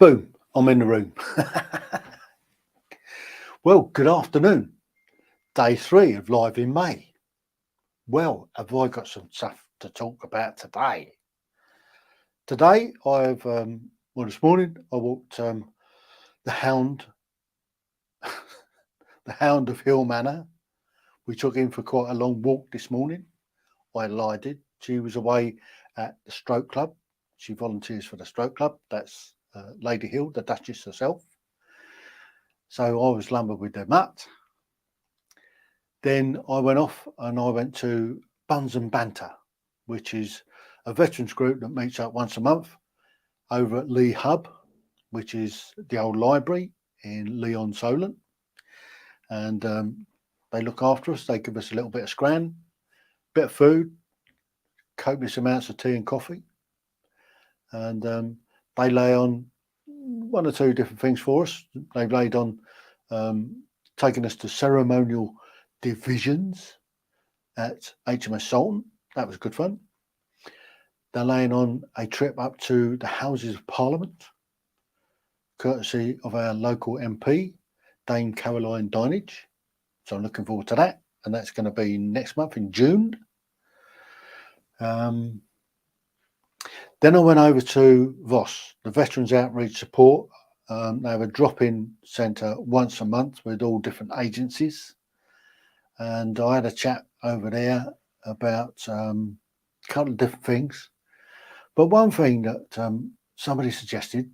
Boom, I'm in the room. Well, good afternoon. Day 3 of Live in May. Well, have I got some stuff to talk about today? Today, this morning, I walked the hound, the hound of Heale Manor. We took him for quite a long walk this morning. I did. She was away at the stroke club. She volunteers for the stroke club. That's Lady Heale, the Duchess herself. So I was lumbered with the mutt. Then I went off and I went to Buns and Banter, which is a veterans group that meets up once a month over at Lee Hub, which is the old library in Leon-Solent. And they look after us. They give us a little bit of scran, bit of food, copious amounts of tea and coffee. And they lay on one or two different things for us. They've laid on taking us to ceremonial divisions at HMS Sultan. That was good fun. They're laying on a trip up to the Houses of Parliament, courtesy of our local MP, Dame Caroline Dinage. So I'm looking forward to that. And that's going to be next month in June. Then I went over to VOS, the Veterans Outreach Support. They have a drop-in centre once a month with all different agencies. And I had a chat over there about a couple of different things. But one thing that somebody suggested,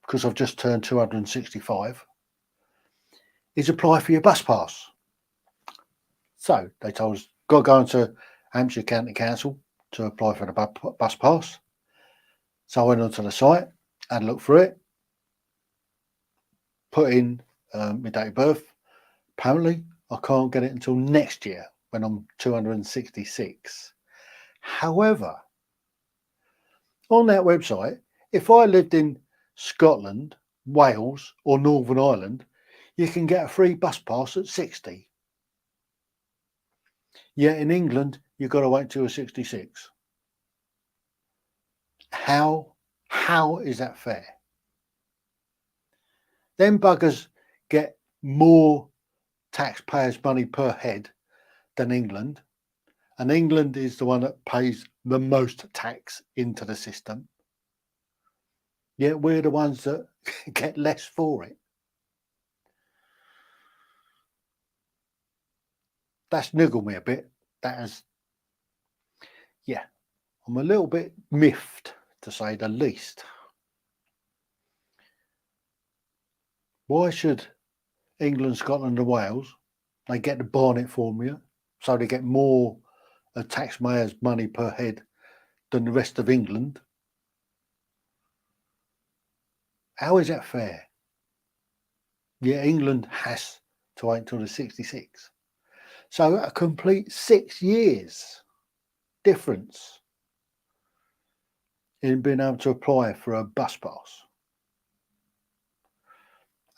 because I've just turned 265, is apply for your bus pass. So they told us, got to go into Hampshire County Council to apply for the bus pass. So I went onto the site, had a look through it, put in my date of birth. Apparently, I can't get it until next year when I'm 266. However, on that website, if I lived in Scotland, Wales, or Northern Ireland, you can get a free bus pass at 60. Yet in England, you've got to wait till you're 66. How is that fair? Them buggers get more taxpayers' money per head than England, and England is the one that pays the most tax into the system. Yet we're the ones that get less for it. That's niggled me a bit. I'm a little bit miffed, to say the least. Why should England, Scotland and Wales, they get the Barnet formula, so they get more taxpayers' money per head than the rest of England? How is that fair? Yeah, England has to wait until the 66. So a complete 6 years difference in being able to apply for a bus pass.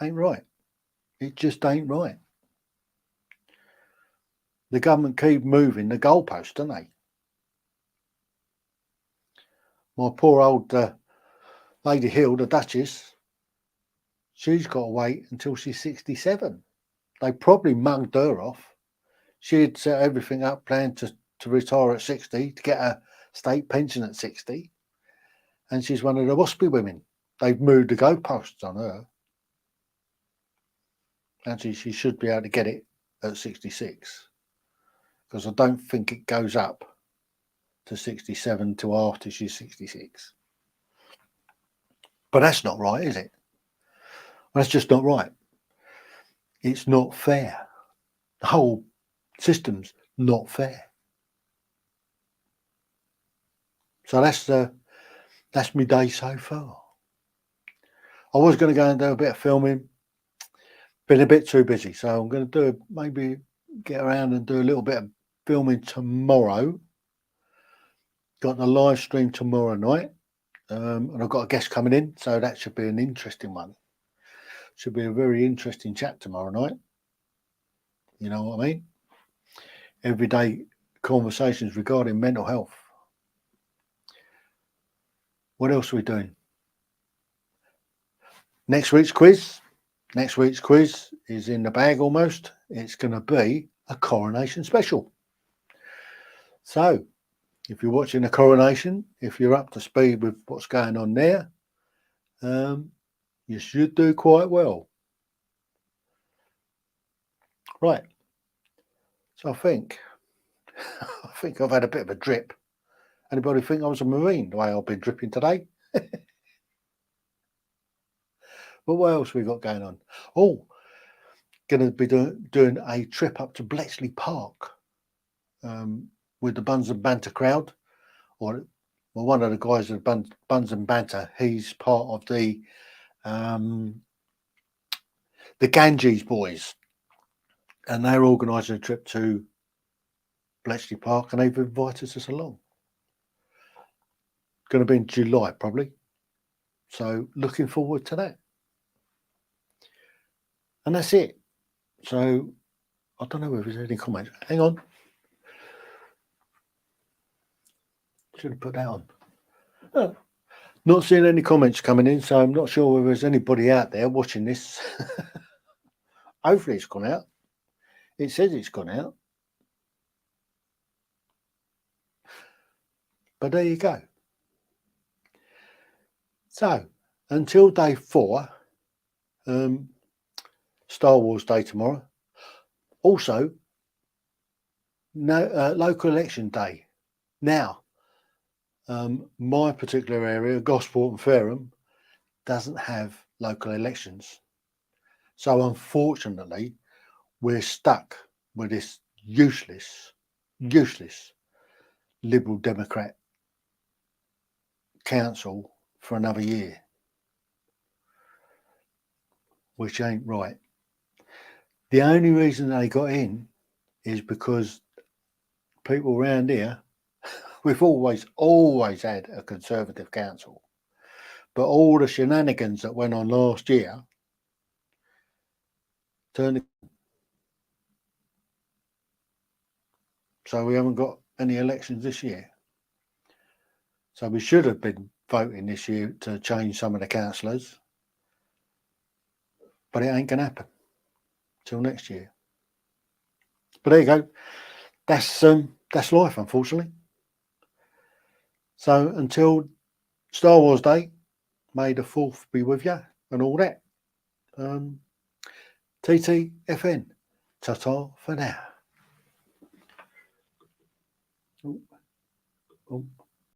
Ain't right. It just ain't right. The government keep moving the goalpost, don't they? My poor old Lady Heale, the Duchess, she's got to wait until she's 67. They probably mugged her off. She'd set everything up, planned to retire at 60, to get a state pension at 60. And she's one of the waspy women. They've moved the goalposts on her. Actually, she should be able to get it at 66. Because I don't think it goes up to 67 till after she's 66. But that's not right, is it? That's just not right. It's not fair. The whole system's not fair. So that's my day so far. I was going to go and do a bit of filming. Been a bit too busy, so I'm going to maybe get around and do a little bit of filming tomorrow. Got the live stream tomorrow night, and I've got a guest coming in, so that should be an interesting one. Should be a very interesting chat tomorrow night. You know what I mean? Everyday conversations regarding mental health. What else are we doing? Next week's quiz is in the bag almost. It's going to be a coronation special. So, if you're watching the coronation, if you're up to speed with what's going on there, you should do quite well. Right. So I think I've had a bit of a drip. Anybody think I was a Marine the way I've been dripping today? But what else we got going on? Oh, going to be doing a trip up to Bletchley Park with the Buns and Banter crowd, or one of the guys of Buns and Banter. He's part of the Ganges boys, and they're organising a trip to Bletchley Park, and they've invited us along. Going to be in July probably, so looking forward to that. And that's it. So I don't know if there's any comments. Hang on. Should have put that on. Oh, not seeing any comments coming in, so I'm not sure whether there's anybody out there watching this. Hopefully it's gone out. It says it's gone out. But there you go. So until day 4, Star Wars Day tomorrow. Also, local election day. Now, my particular area, Gosport and Fareham, doesn't have local elections. So unfortunately, we're stuck with this useless Liberal Democrat council for another year, which ain't right. The only reason they got in is because people around here, we've always had a Conservative council, but all the shenanigans that went on last year turned. So we haven't got any elections this year. So we should have been voting this year to change some of the councillors, but it ain't going to happen till next year. But there you go. That's life, unfortunately. So until Star Wars Day, may the 4th be with you and all that. TTFN. Ta-ta for now. Oh.